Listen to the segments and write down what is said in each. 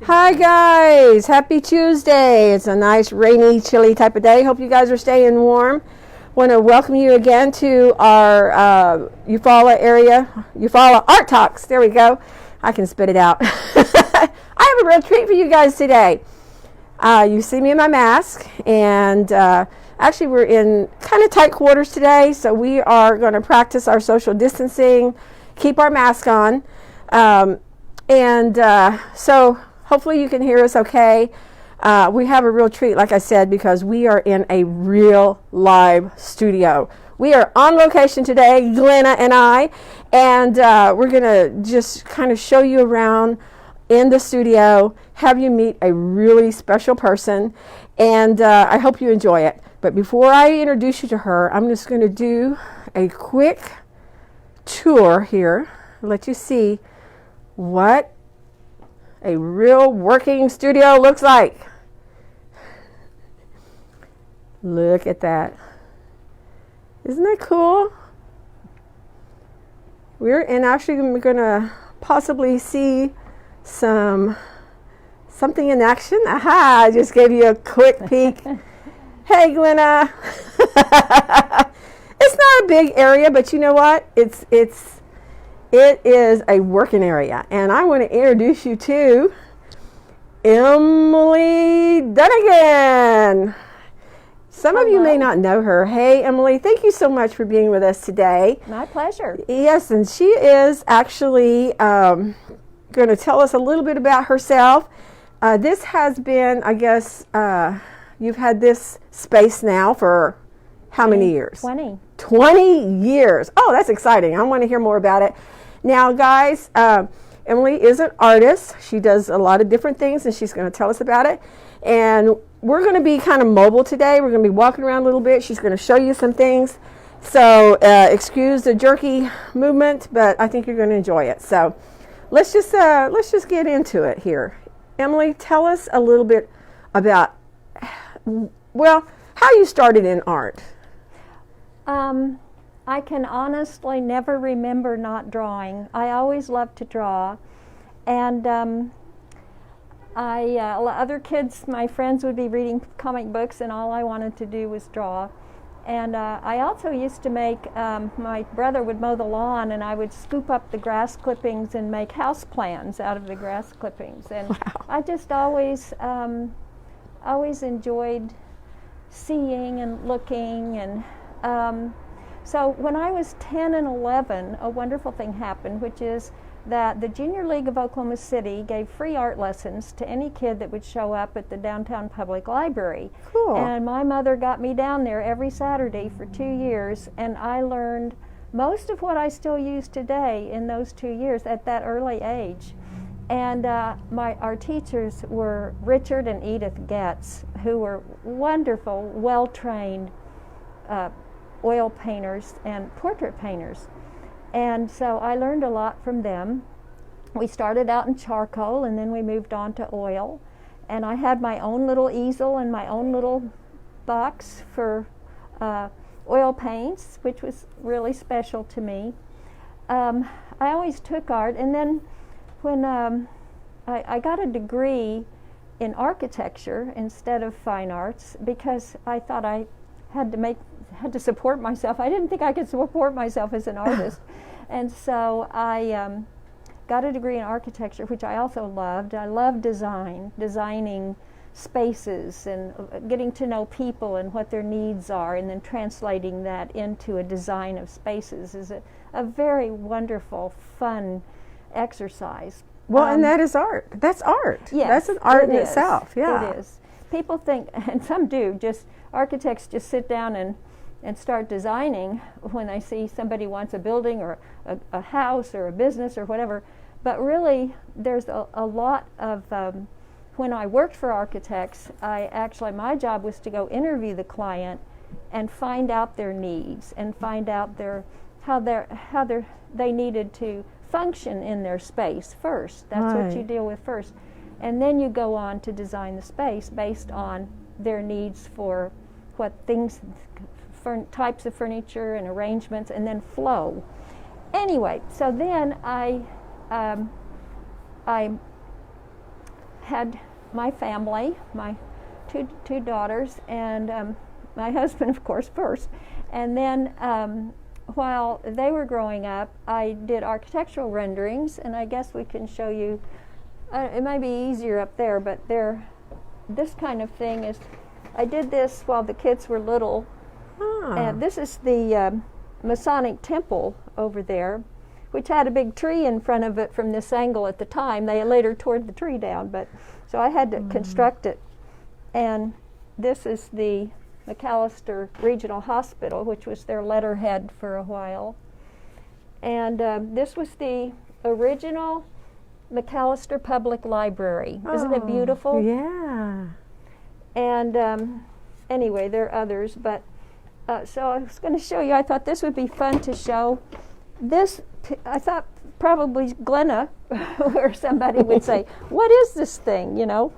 Hi guys, happy Tuesday. It's a nice rainy, chilly type of day. Hope you guys are staying warm. Want to welcome you again to our Eufaula area, Eufaula Artalks. There we go. I can spit it out. I have a real treat for you guys today. You see me in my mask, and actually we're in kind of tight quarters today, so we are going to practice our social distancing, keep our mask on. So hopefully you can hear us okay. We have a real treat, like I said, because we are in a real live studio. We are on location today, Glenna and I, and we're going to just kind of show you around in the studio, have you meet a really special person, and I hope you enjoy it. But before I introduce you to her, I'm just going to do a quick tour here, let you see what a real working studio looks like. Look at that. Isn't that cool? Actually going to possibly see something in action. Aha, I just gave you a quick peek. Hey, Glenna. It's not a big area, but you know what? It is a working area, and I want to introduce you to Emily Dunagin. Some of you may not know her. Hey, Emily, thank you so much for being with us today. My pleasure. Yes, and she is actually going to tell us a little bit about herself. This has been, I guess, you've had this space now for how many years? 20. 20 years. Oh, that's exciting. I want to hear more about it. Now, guys, Emily is an artist. She does a lot of different things, and she's going to tell us about it. And we're going to be kind of mobile today. We're going to be walking around a little bit. She's going to show you some things. So excuse the jerky movement, but I think you're going to enjoy it. So let's just get into it here. Emily, tell us a little bit about, well, how you started in art. I can honestly never remember not drawing. I always loved to draw, and other kids, my friends, would be reading comic books, and all I wanted to do was draw. And I also used to make, my brother would mow the lawn, and I would scoop up the grass clippings and make house plans out of the grass clippings. And wow. I just always enjoyed seeing and looking. And so when I was 10 and 11, a wonderful thing happened, which is that the Junior League of Oklahoma City gave free art lessons to any kid that would show up at the downtown public library. Cool. And my mother got me down there every Saturday for 2 years, and I learned most of what I still use today in those 2 years at that early age. And our teachers were Richard and Edith Getz, who were wonderful, well-trained oil painters and portrait painters. And so I learned a lot from them. We started out in charcoal, and then we moved on to oil. And I had my own little easel and my own little box for oil paints, which was really special to me. I always took art, and then when I got a degree in architecture instead of fine arts, because I thought I had to support myself. I didn't think I could support myself as an artist. And so I got a degree in architecture, which I also loved. I love designing spaces and getting to know people and what their needs are, and then translating that into a design of spaces is a very wonderful, fun exercise. Well, and that is art. That's art. Yes, that's an art in itself. Yeah. It is. People think, and some do, architects just sit down and start designing when they see somebody wants a building or a house or a business or whatever. But really, there's a lot of, when I worked for architects, my job was to go interview the client and find out their needs and find out how they needed to function in their space first. That's right. what you deal with first. And then you go on to design the space based on their needs for what things, types of furniture and arrangements, and then flow. Anyway, so then I had my family, my two daughters, and my husband, of course, first. And then while they were growing up, I did architectural renderings, and I guess we can show you. It might be easier up there, but this kind of thing is. I did this while the kids were little, and this is the Masonic temple over there, which had a big tree in front of it from this angle at the time. They later tore the tree down, but so I had to construct it. And this is the McAllister Regional Hospital, which was their letterhead for a while. And this was the original McAllister Public Library. Isn't it beautiful? Yeah. And anyway, there are others, but so I was going to show you. I thought this would be fun to show. This, I thought probably Glenna, or somebody would say, "What is this thing?" You know.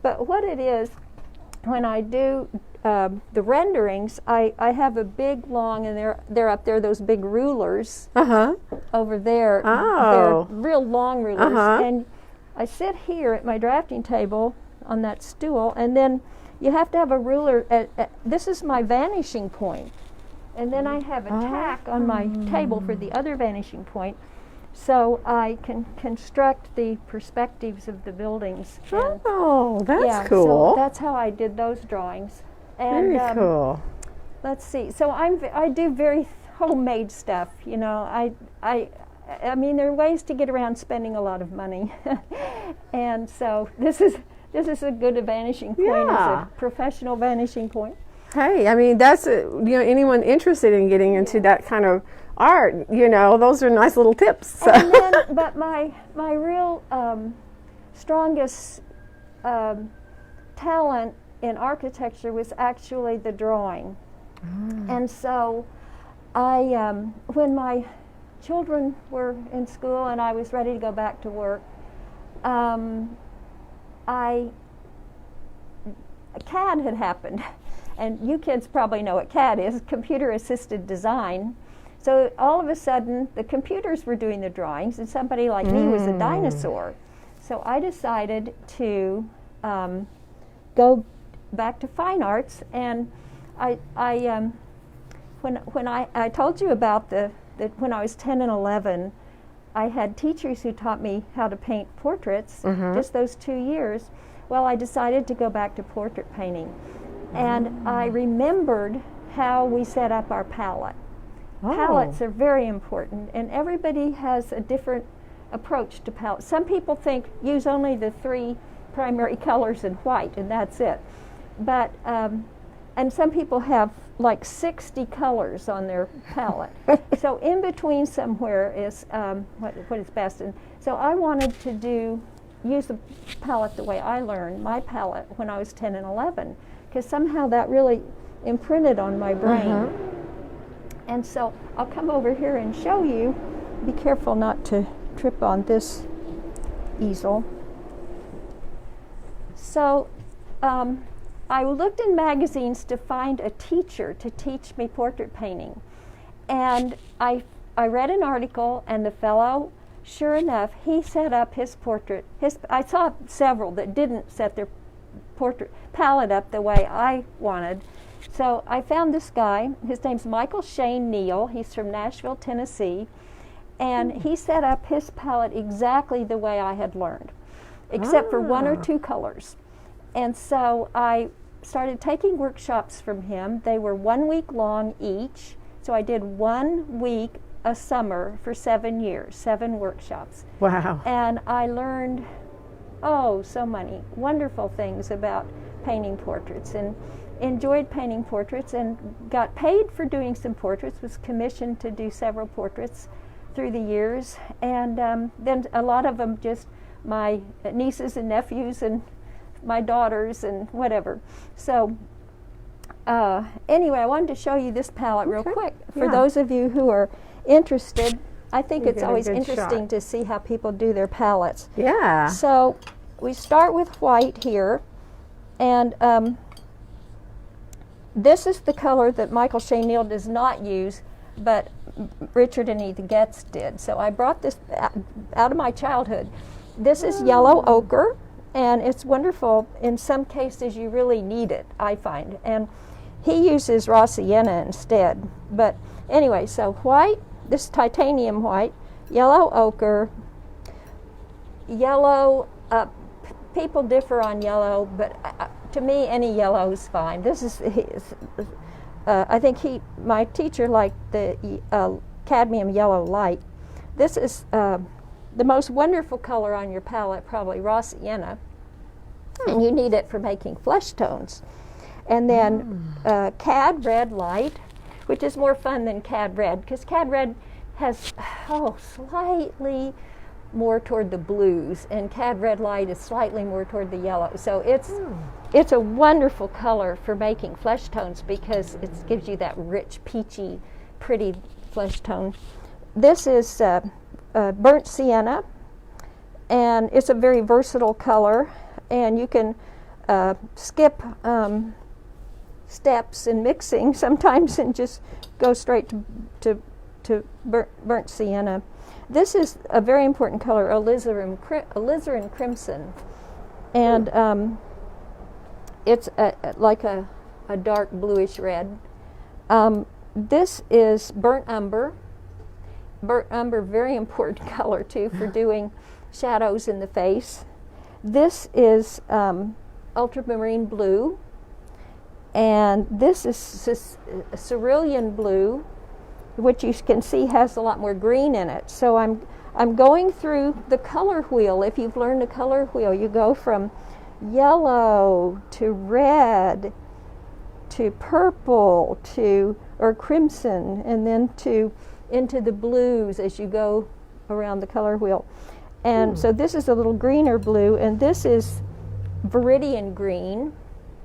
But what it is, when I do the renderings, I have a big, long, and they're up there, those big rulers over there. Oh. They're real long rulers. And I sit here at my drafting table on that stool, and then you have to have a ruler. This is my vanishing point. And then I have a tack on my table for the other vanishing point, so I can construct the perspectives of the buildings. Oh, that's So cool. that's how I did those drawings. And, very cool. Let's see. So I do very homemade stuff. You know, I mean, there are ways to get around spending a lot of money, and so this is a good vanishing point. It's a professional vanishing point. Hey, I mean, that's anyone interested in getting into that kind of art, those are nice little tips. So. And then, but my real strongest talent in architecture was actually the drawing. And so when my children were in school and I was ready to go back to work, CAD had happened. And you kids probably know what CAD is, computer-assisted design. So all of a sudden, the computers were doing the drawings, and somebody like me was a dinosaur. So I decided to go back to fine arts, and when I told you about that when I was 10 and 11, I had teachers who taught me how to paint portraits, just those 2 years. Well, I decided to go back to portrait painting. And I remembered how we set up our palette. Palettes are very important, and everybody has a different approach to palettes. Some people think use only the 3 primary colors in white, and that's it. But and some people have like 60 colors on their palette. So in between somewhere is what is best. And so I wanted to use the palette the way I learned my palette when I was 10 and 11. Because somehow that really imprinted on my brain. And so I'll come over here and show you. Be careful not to trip on this easel. So I looked in magazines to find a teacher to teach me portrait painting. And I read an article, and the fellow, sure enough, he set up his portrait. I saw several that didn't set their portrait palette up the way I wanted. So I found this guy. His name's Michael Shane Neal. He's from Nashville, Tennessee. And he set up his palette exactly the way I had learned, except for 1 or 2 colors. And so I started taking workshops from him. They were 1 week long each. So I did 1 week a summer for 7 years, 7 workshops. Wow. And I learned so many wonderful things about painting portraits, and enjoyed painting portraits, and got paid for doing some portraits, was commissioned to do several portraits through the years, and then a lot of them just my nieces and nephews and my daughters and whatever. So anyway, I wanted to show you this palette real quick for those of you who are interested. I think it's always interesting to see how people do their palettes. Yeah. So we start with white here, and this is the color that Michael Shane Neal does not use, but Richard and Edith Getz did. So I brought this out of my childhood. This is yellow ochre, and it's wonderful. In some cases, you really need it, I find. And he uses raw sienna instead. But anyway, so white, this is titanium white, yellow ochre, yellow, people differ on yellow, but to me, any yellow is fine. This is, I think my teacher liked the cadmium yellow light. This is the most wonderful color on your palette, probably raw sienna, and you need it for making flesh tones. And then cad red light, which is more fun than cad red, because cad red has slightly more toward the blues, and cad red light is slightly more toward the yellow. So it's a wonderful color for making flesh tones because it gives you that rich, peachy, pretty flesh tone. This is burnt sienna, and it's a very versatile color, and you can skip steps in mixing sometimes and just go straight to burnt sienna. This is a very important color, alizarin crimson, and it's like a dark bluish red. This is burnt umber. Burnt umber, very important color too for doing shadows in the face. This is ultramarine blue, and this is cerulean blue, which you can see has a lot more green in it. So I'm going through the color wheel. If you've learned the color wheel, you go from yellow to red to purple or crimson, and then into the blues as you go around the color wheel. And so this is a little greener blue, and this is viridian green,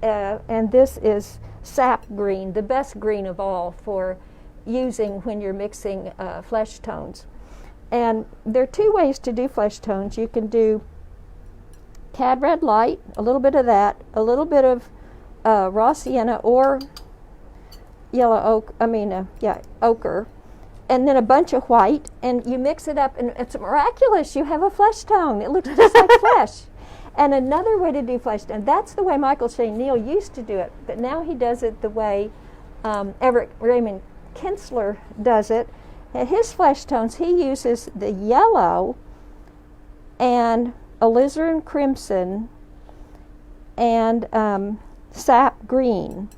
and this is sap green, the best green of all for using when you're mixing flesh tones. And there are two ways to do flesh tones. You can do cad red light, a little bit of that, a little bit of raw sienna or yellow ochre, and then a bunch of white, and you mix it up, and it's miraculous. You have a flesh tone. It looks just like flesh. And another way to do flesh tone, that's the way Michael Shane Neal used to do it, but now he does it the way Everett Raymond Kinsler does it. And his flesh tones, he uses the yellow and alizarin crimson and sap green.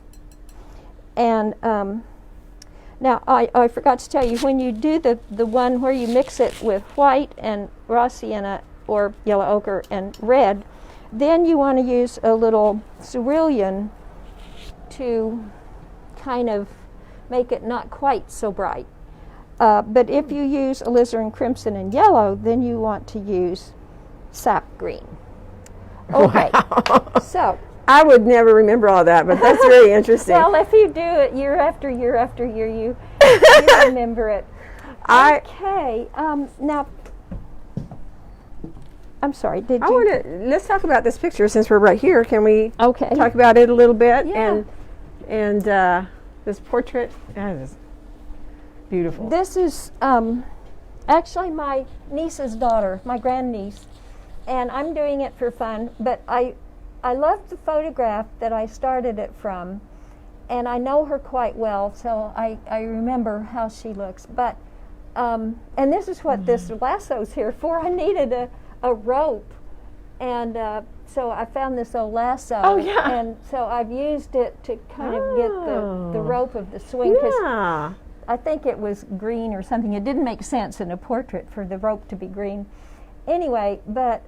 And now I forgot to tell you, when you do the one where you mix it with white and raw sienna or yellow ochre and red, then you want to use a little cerulean to kind of make it not quite so bright. But if you use alizarin crimson and yellow, then you want to use sap green. Okay, wow. So I would never remember all that, but that's very interesting. well, if you do it year after year after year, you remember it. Okay, now, I'm sorry, let's talk about this picture since we're right here. Can we talk about it a little bit? Yeah. And this portrait, that is beautiful. This is actually my niece's daughter, my grandniece, and I'm doing it for fun, but I love the photograph that I started it from, and I know her quite well, so I remember how she looks. But and this is what this lasso's here for. I needed a rope, and so I found this old lasso. Oh, yeah. And so I've used it to kind of get the rope of the swing. Yeah. I think it was green or something. It didn't make sense in a portrait for the rope to be green. Anyway, but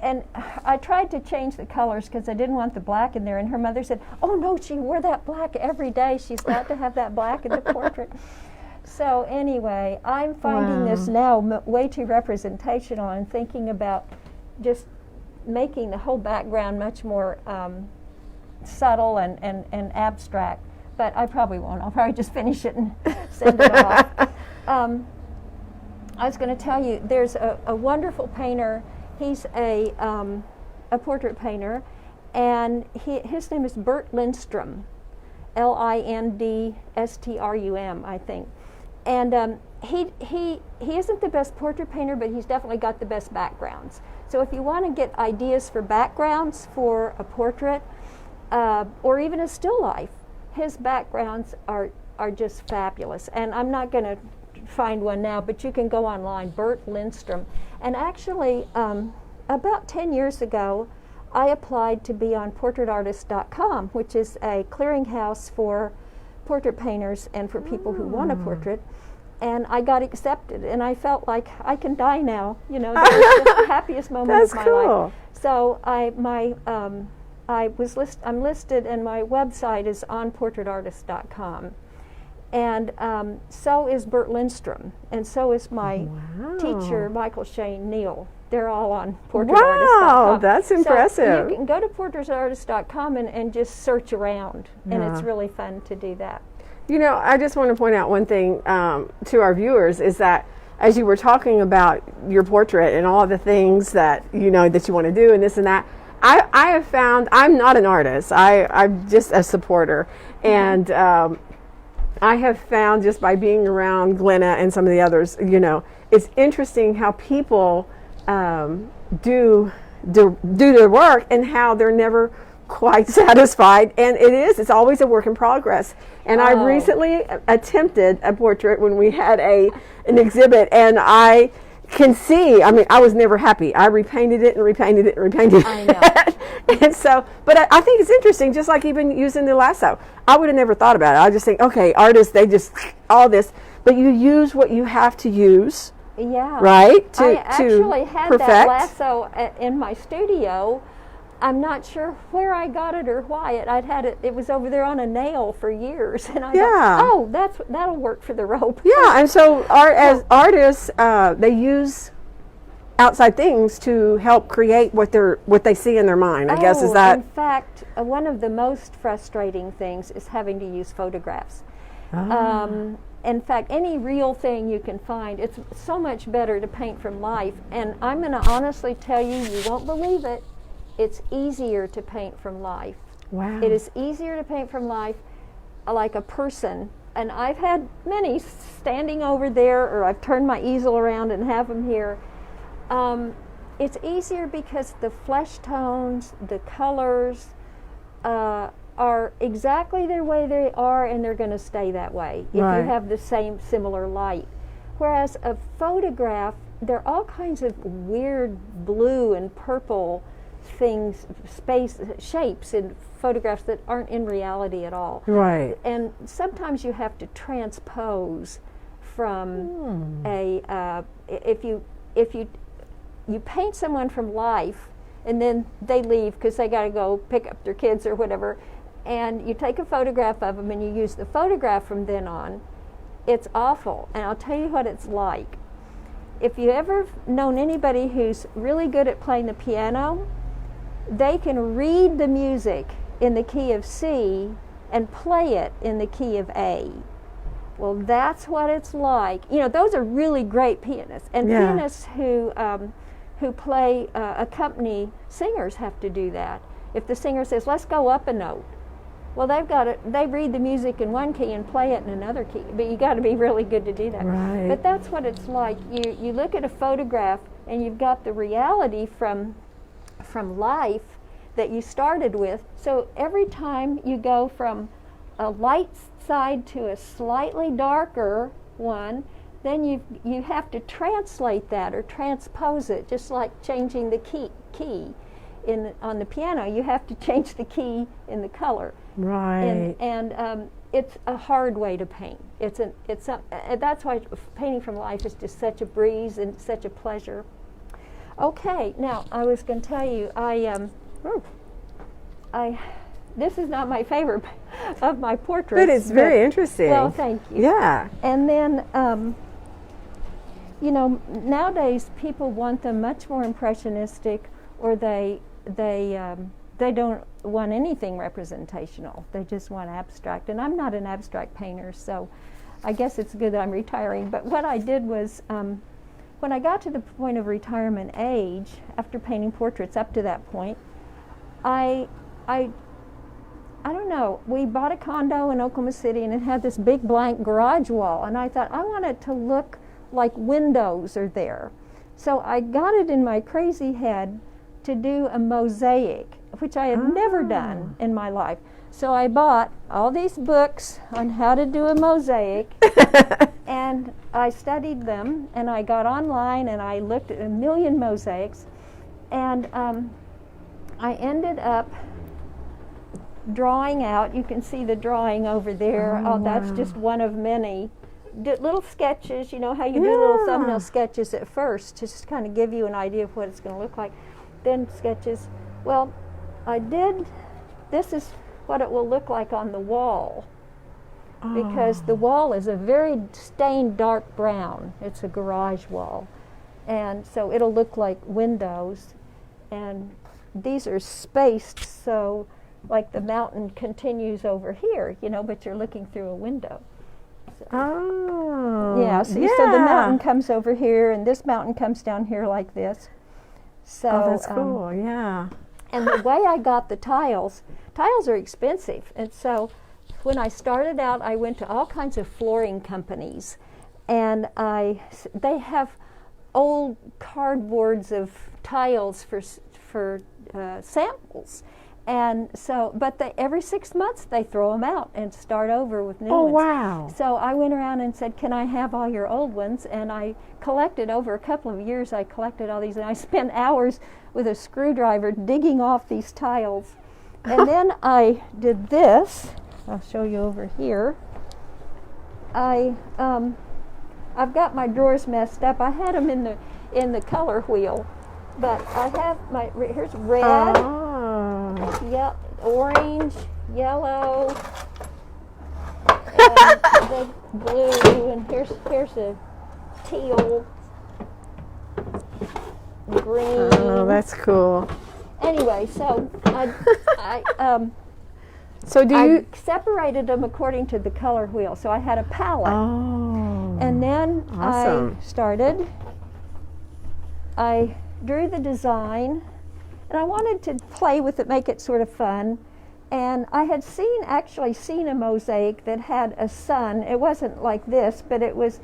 and I tried to change the colors because I didn't want the black in there, and her mother said, oh no, she wore that black every day. She's got to have that black in the portrait. So anyway, I'm finding this now way too representational and thinking about just making the whole background much more subtle and abstract. But I probably won't. I'll probably just finish it and send it off. I was going to tell you, there's a wonderful painter. He's a portrait painter, and his name is Bert Lindstrom, Lindstrum, I think. And he isn't the best portrait painter, but he's definitely got the best backgrounds. So if you want to get ideas for backgrounds for a portrait, or even a still life, his backgrounds are just fabulous. And I'm not going to find one now, but you can go online, Bert Lindstrom. And actually, about 10 years ago, I applied to be on portraitartist.com, which is a clearinghouse for portrait painters and for people who want a portrait. And I got accepted, and I felt like I can die now. You know, that was the happiest moment of my life. So I'm listed, and my website is on portraitartist.com. And so is Bert Lindstrom, and so is my teacher, Michael Shane Neal. They're all on portraitartist.com. Wow, that's impressive. So you can go to portraitartist.com and just search around, and it's really fun to do that. You know, I just want to point out one thing to our viewers is that as you were talking about your portrait and all the things that you know that you want to do and this and that, I have found I'm not an artist. I'm just a supporter, and I have found just by being around Glenna and some of the others, you know, it's interesting how people do their work and how they're never quite satisfied, and it's always a work in progress. And I recently attempted a portrait when we had an exhibit, and I can see, I mean, I was never happy. I repainted it and repainted it and repainted it. I know. And so, but I think it's interesting, just like even using the lasso. I would have never thought about it. I just think, okay, artists, they just, all this, but you use what you have to use. Yeah. Right? I actually had perfect. that lasso in my studio. I'm not sure where I got it or why. I'd had it. It was over there on a nail for years, and I thought, oh, that'll work for the rope. Yeah, and so as artists, they use outside things to help create what they see in their mind. I guess is that. In fact, one of the most frustrating things is having to use photographs. In fact, any real thing you can find, it's so much better to paint from life. And I'm going to honestly tell you, you won't believe it. It's easier to paint from life. Wow. It is easier to paint from life like a person. And I've had many standing over there, or I've turned my easel around and have them here. It's easier because the flesh tones, the colors are exactly the way they are, and they're going to stay that way if you have the similar light. Whereas a photograph, there are all kinds of weird blue and purple things, shapes in photographs that aren't in reality at all. Right. And sometimes you have to transpose from if you paint someone from life and then they leave because they got to go pick up their kids or whatever, and you take a photograph of them and you use the photograph from then on, it's awful. And I'll tell you what it's like. If you ever known anybody who's really good at playing the piano, they can read the music in the key of C and play it in the key of A. Well, that's what it's like. You know, those are really great pianists. And pianists who play, accompany singers have to do that. If the singer says, let's go up a note, well, they read the music in one key and play it in another key. But you got to be really good to do that. Right. But that's what it's like. You look at a photograph and you've got the reality from life that you started with. So every time you go from a light side to a slightly darker one, then you have to translate that or transpose it, just like changing the key on the piano. You have to change the key in the color. Right. And it's a hard way to paint. That's why painting from life is just such a breeze and such a pleasure. Okay, now I was going to tell you, this is not my favorite of my portraits. But it's very interesting. Well, thank you. Yeah. And then, you know, nowadays people want them much more impressionistic, or they don't want anything representational. They just want abstract. And I'm not an abstract painter, so I guess it's good that I'm retiring. But what I did was, when I got to the point of retirement age, after painting portraits up to that point, I I don't know, we bought a condo in Oklahoma City and it had this big blank garage wall, and I thought I want it to look like windows are there. So I got it in my crazy head to do a mosaic, which I had never done in my life. So I bought all these books on how to do a mosaic, and I studied them, and I got online and I looked at a million mosaics, and I ended up drawing out. You can see the drawing over there. Oh, that's just one of many. Little sketches, you know how you do little thumbnail sketches at first to just kind of give you an idea of what it's going to look like. Then sketches. Well, I did, this is what it will look like on the wall, because the wall is a very stained dark brown. It's a garage wall, and so it'll look like windows, and these are spaced so like the mountain continues over here, you know, but you're looking through a window. Oh. Yeah, so the mountain comes over here, and this mountain comes down here like this. So that's cool, yeah. And the way I got the tiles are expensive. And so when I started out, I went to all kinds of flooring companies, and they have old cardboards of tiles for samples. And so, but every 6 months they throw them out and start over with new ones. Oh, wow. So I went around and said, can I have all your old ones? And I collected, over a couple of years, I collected all these, and I spent hours with a screwdriver digging off these tiles. And then I did this. I'll show you over here. I've got my drawers messed up. I had them in the color wheel, but I have here's red. Yeah, orange, yellow, and the blue, and here's a teal, green. Oh, that's cool. Anyway, so I separated them according to the color wheel. So I had a palette. Oh. And then awesome. I drew the design. And I wanted to play with it, make it sort of fun. And I had actually seen a mosaic that had a sun. It wasn't like this, but it was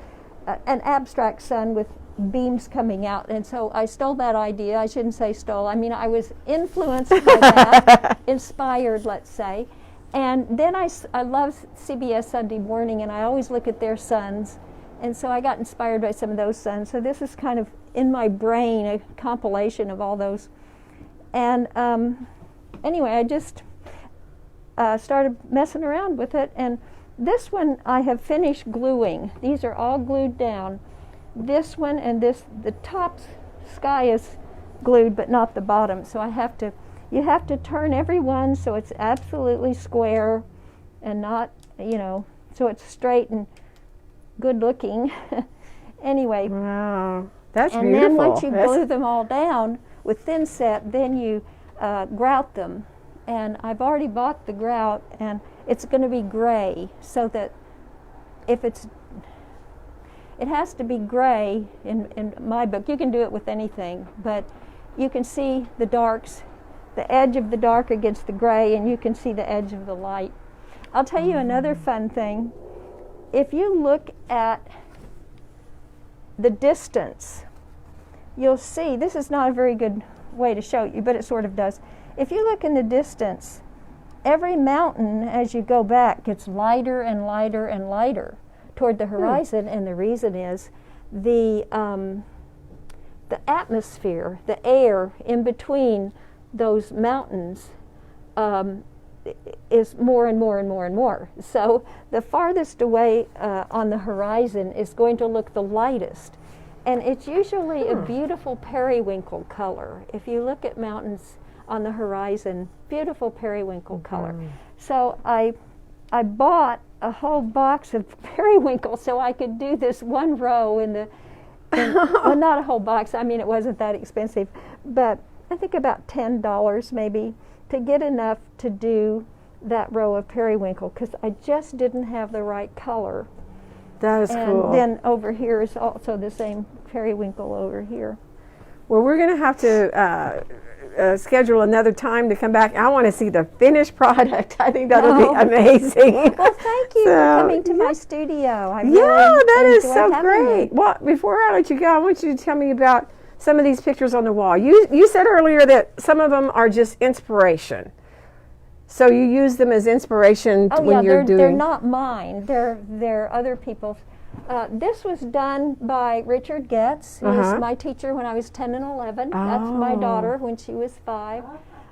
an abstract sun with beams coming out. And so I stole that idea. I shouldn't say stole. I mean, I was influenced by that, inspired, let's say. And then I love CBS Sunday Morning, and I always look at their suns. And so I got inspired by some of those suns. So this is kind of in my brain, a compilation of all those. And anyway, I just started messing around with it. And this one I have finished gluing. These are all glued down. This one and the top sky is glued, but not the bottom. So you have to turn every one so it's absolutely square and not, so it's straight and good looking. Anyway. Wow, that's beautiful. And then once you glue them all down with thin set, then you grout them. And I've already bought the grout, and it's going to be gray, so that it has to be gray in my book. You can do it with anything, but you can see the darks, the edge of the dark against the gray, and you can see the edge of the light. I'll tell you another fun thing. If you look at the distance, you'll see, this is not a very good way to show you, but it sort of does. If you look in the distance, every mountain as you go back gets lighter and lighter and lighter toward the horizon, and the reason is the atmosphere, the air in between those mountains is more and more and more and more. So the farthest away on the horizon is going to look the lightest. And it's usually a beautiful periwinkle color. If you look at mountains on the horizon, beautiful periwinkle color. So I bought a whole box of periwinkle so I could do this one row well, not a whole box. I mean, it wasn't that expensive, but I think about $10 maybe to get enough to do that row of periwinkle, because I just didn't have the right color. That is cool. And then over here is also the same periwinkle over here. Well, we're going to have to schedule another time to come back. I want to see the finished product. I think that'll be amazing. Well, thank you for coming to my studio. I really that is so having great. you. Well, before I let you go, I want you to tell me about some of these pictures on the wall. You said earlier that some of them are just inspiration. So you use them as inspiration when you're doing. They're not mine. They're other people's. This was done by Richard Getz, who was my teacher when I was 10 and 11. That's my daughter when she was 5.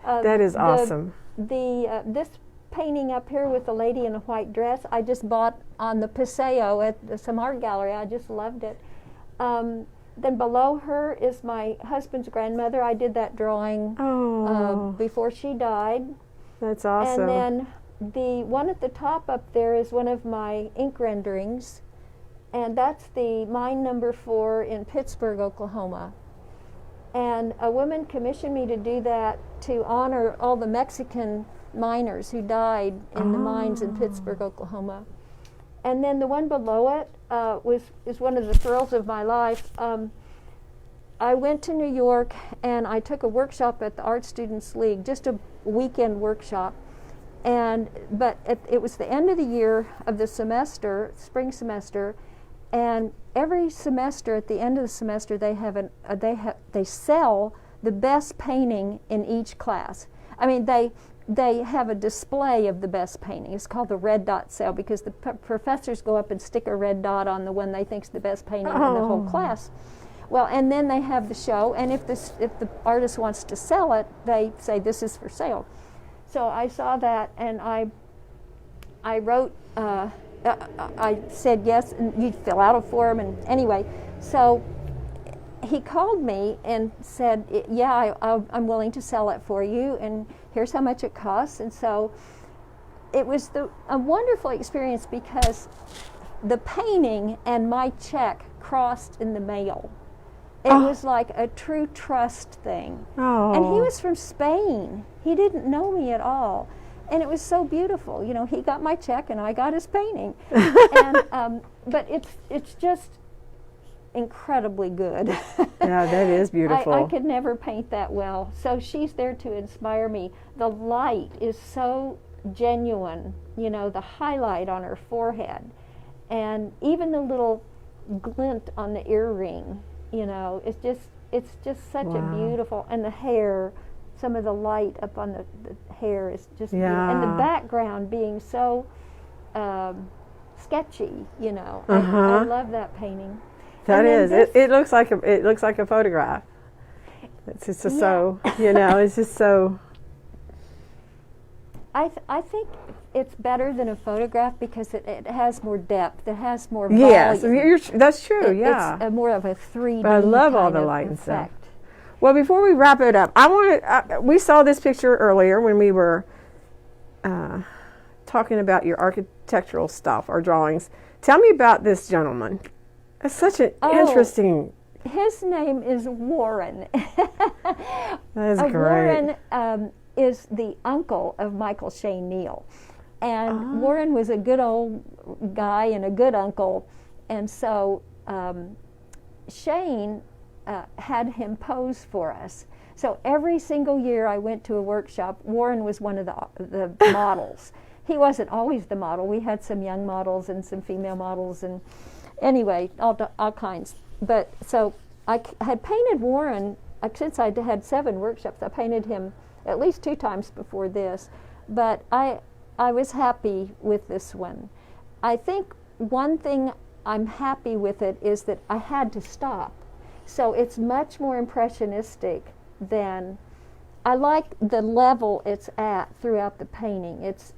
That is awesome. This painting up here with the lady in a white dress, I just bought on the Paseo at some art gallery. I just loved it. Then below her is my husband's grandmother. I did that drawing before she died. That's awesome. And then the one at the top up there is one of my ink renderings. And that's the mine number 4 in Pittsburgh, Oklahoma. And a woman commissioned me to do that to honor all the Mexican miners who died in the mines in Pittsburgh, Oklahoma. And then the one below it is one of the thrills of my life. I went to New York and I took a workshop at the Art Students League, just a weekend workshop. But it was the end of the year of the semester, spring semester. And every semester, at the end of the semester, they sell the best painting in each class. I mean, they have a display of the best painting. It's called the red dot sale because the professors go up and stick a red dot on the one they think's the best painting in the whole class. Well, and then they have the show, and if the artist wants to sell it, they say this is for sale. So I saw that, and I wrote. I said yes, and you'd fill out a form, and anyway, so he called me and said, yeah, I'm willing to sell it for you, and here's how much it costs. And so it was a wonderful experience because the painting and my check crossed in the mail. It was like a true trust thing. And he was from Spain. He didn't know me at all. And it was so beautiful. You know, he got my check and I got his painting. But it's just incredibly good. Yeah, that is beautiful. I could never paint that well. So she's there to inspire me. The light is so genuine, you know, the highlight on her forehead. And even the little glint on the earring, you know, it's just such a beautiful, and the hair, some of the light up on the hair is just beautiful. And the background being so sketchy, you know. I love that painting. That is. It looks like a photograph. It's just so, you know, it's just so. I think it's better than a photograph because it has more depth. It has more volume. Yes, that's true. It's more of a 3D. But I love all the light and stuff. Well, before we wrap it up, we saw this picture earlier when we were talking about your architectural stuff or drawings. Tell me about this gentleman. It's such an interesting. His name is Warren. That is great. Warren is the uncle of Michael Shane Neal. And Warren was a good old guy and a good uncle. And so Shane had him pose for us. So every single year I went to a workshop, Warren was one of the models. He wasn't always the model. We had some young models and some female models, and anyway, all kinds. But so I had painted Warren, since I had 7 workshops, I painted him at least 2 times before this. But I was happy with this one. I think one thing I'm happy with it is that I had to stop. So it's much more impressionistic than, I like the level it's at throughout the painting. It's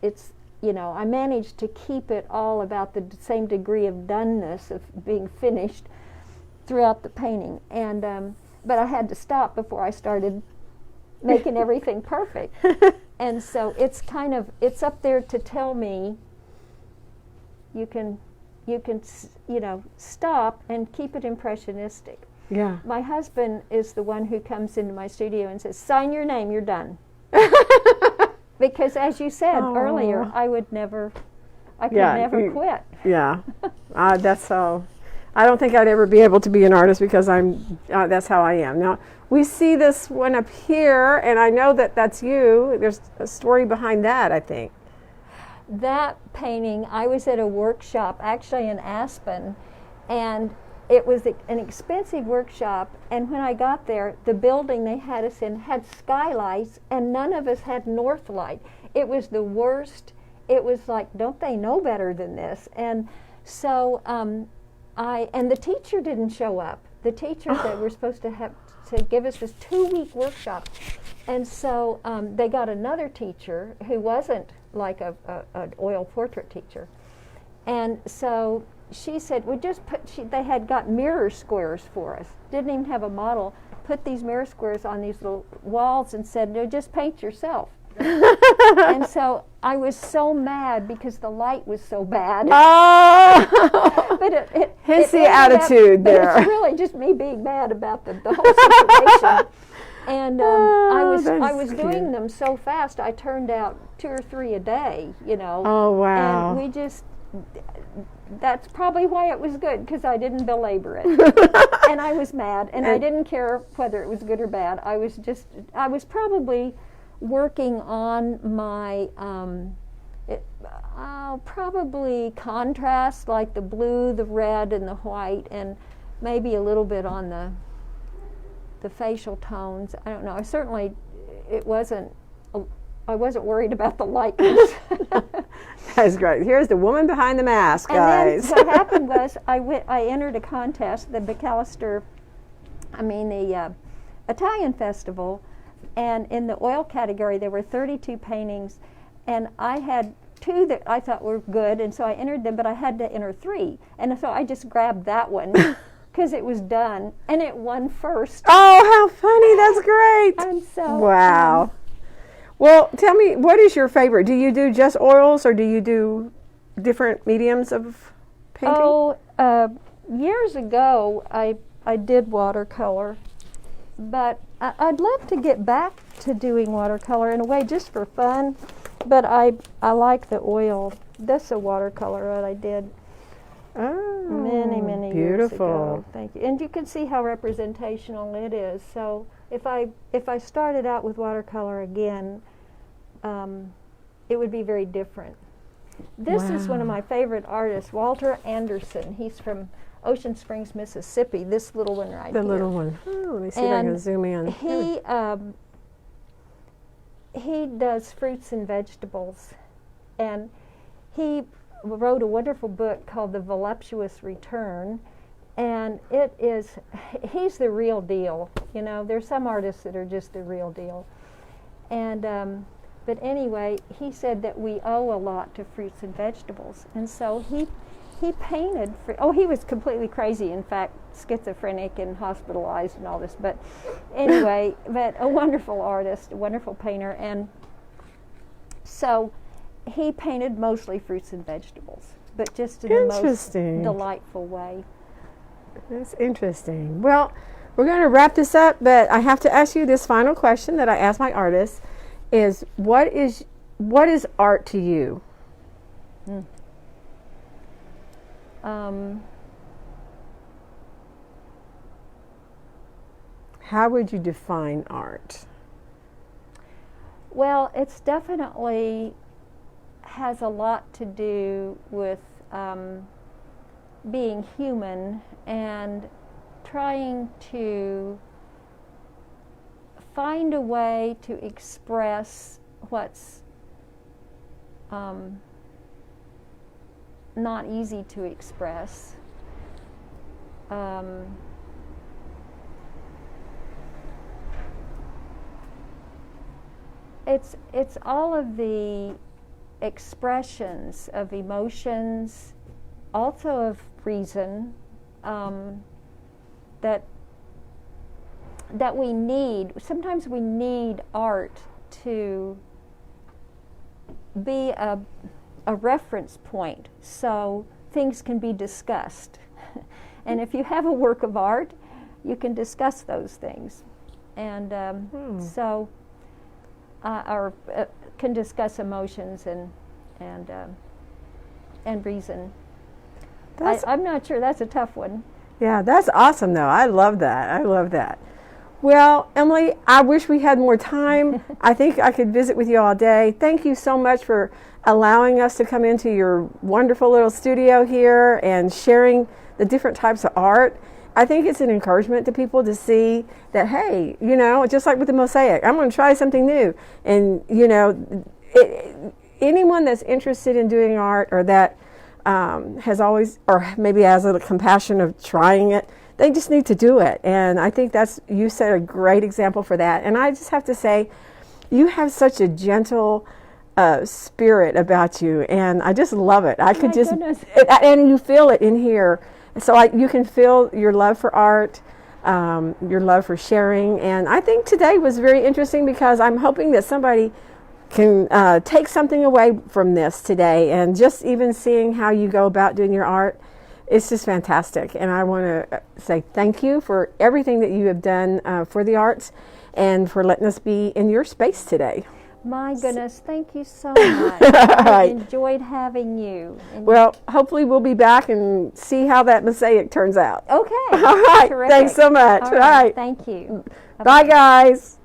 you know, I managed to keep it all about the same degree of doneness of being finished throughout the painting. And but I had to stop before I started making everything perfect. And so it's it's up there to tell me you can you know, stop and keep it impressionistic. Yeah. My husband is the one who comes into my studio and says, "Sign your name, you're done." Because as you said earlier, I could never quit. Yeah, that's so. I don't think I'd ever be able to be an artist because that's how I am. Now, we see this one up here, and I know that that's you. There's a story behind that, I think. That painting, I was at a workshop, actually in Aspen, and it was an expensive workshop, and when I got there, the building they had us in had skylights, and none of us had north light. It was the worst. It was like, don't they know better than this? And so and the teacher didn't show up. The teacher that we're supposed to have to give us this 2-week workshop. And so they got another teacher who wasn't like an oil portrait teacher. And so she said, we just they had got mirror squares for us. Didn't even have a model. Put these mirror squares on these little walls and said, no, just paint yourself. And so I was so mad because the light was so bad. Oh! But Hence the attitude there. It's really just me being mad about the whole situation. And I was doing them so fast, I turned out 2 or 3 a day, you know. Oh, wow. And we just, that's probably why it was good, because I didn't belabor it. And I was mad, and I didn't care whether it was good or bad. I was probably working on my, probably contrast, like the blue, the red, and the white, and maybe a little bit on the facial tones. I don't know. I wasn't worried about the likeness. That's great. Here's the woman behind the mask, guys. And then what happened was I entered a contest, the Italian festival, and in the oil category there were 32 paintings, and I had 2 that I thought were good, and so I entered them, but I had to enter 3, and so I just grabbed that one because it was done, and it won first. Oh, how funny. That's great. And so, wow. Well, tell me, what is your favorite? Do you do just oils, or do you do different mediums of painting? Oh, years ago, I did watercolor, but I'd love to get back to doing watercolor in a way just for fun, but I like the oil. That's a watercolor that I did many years ago. Thank you. And you can see how representational it is. So if I started out with watercolor again, it would be very different. This is one of my favorite artists, Walter Anderson. He's from Ocean Springs, Mississippi. This little one right here. The little one. Oh, let me see if I can zoom in. He does fruits and vegetables, and he wrote a wonderful book called The Voluptuous Return, and he's the real deal. You know, there's some artists that are just the real deal. And but anyway, he said that we owe a lot to fruits and vegetables, and so he painted. He was completely crazy. In fact, schizophrenic and hospitalized and all this. But anyway, but a wonderful artist, a wonderful painter, and so he painted mostly fruits and vegetables, but just in the most delightful way. That's interesting. Well, we're going to wrap this up, but I have to ask you this final question that I ask my artists: is what is art to you? How would you define art? Well, it's definitely has a lot to do with being human and trying to find a way to express what's not easy to express. It's all of the expressions of emotions, also of reason, that we need. Sometimes we need art to be a reference point so things can be discussed. And if you have a work of art, you can discuss those things. And or can discuss emotions and reason. I'm not sure. That's a tough one. Yeah, that's awesome, though. I love that. I love that. Well, Emily, I wish we had more time. I think I could visit with you all day. Thank you so much for allowing us to come into your wonderful little studio here and sharing the different types of art. I think it's an encouragement to people to see that, hey, you know, just like with the Mosaic, I'm going to try something new. And, you know, anyone that's interested in doing art or that has always, or maybe has a compassion of trying it, they just need to do it. And I think you set a great example for that. And I just have to say, you have such a gentle spirit about you, and I just love it. I could just, and you feel it in here. So you can feel your love for art, your love for sharing. And I think today was very interesting because I'm hoping that somebody can take something away from this today, and just even seeing how you go about doing your art. It's just fantastic, and I want to say thank you for everything that you have done for the arts and for letting us be in your space today. My goodness, thank you so much. I enjoyed having you. Well, hopefully we'll be back and see how that Mosaic turns out. Okay. All right. Terrific. Thanks so much. All right. Thank you. Bye, guys.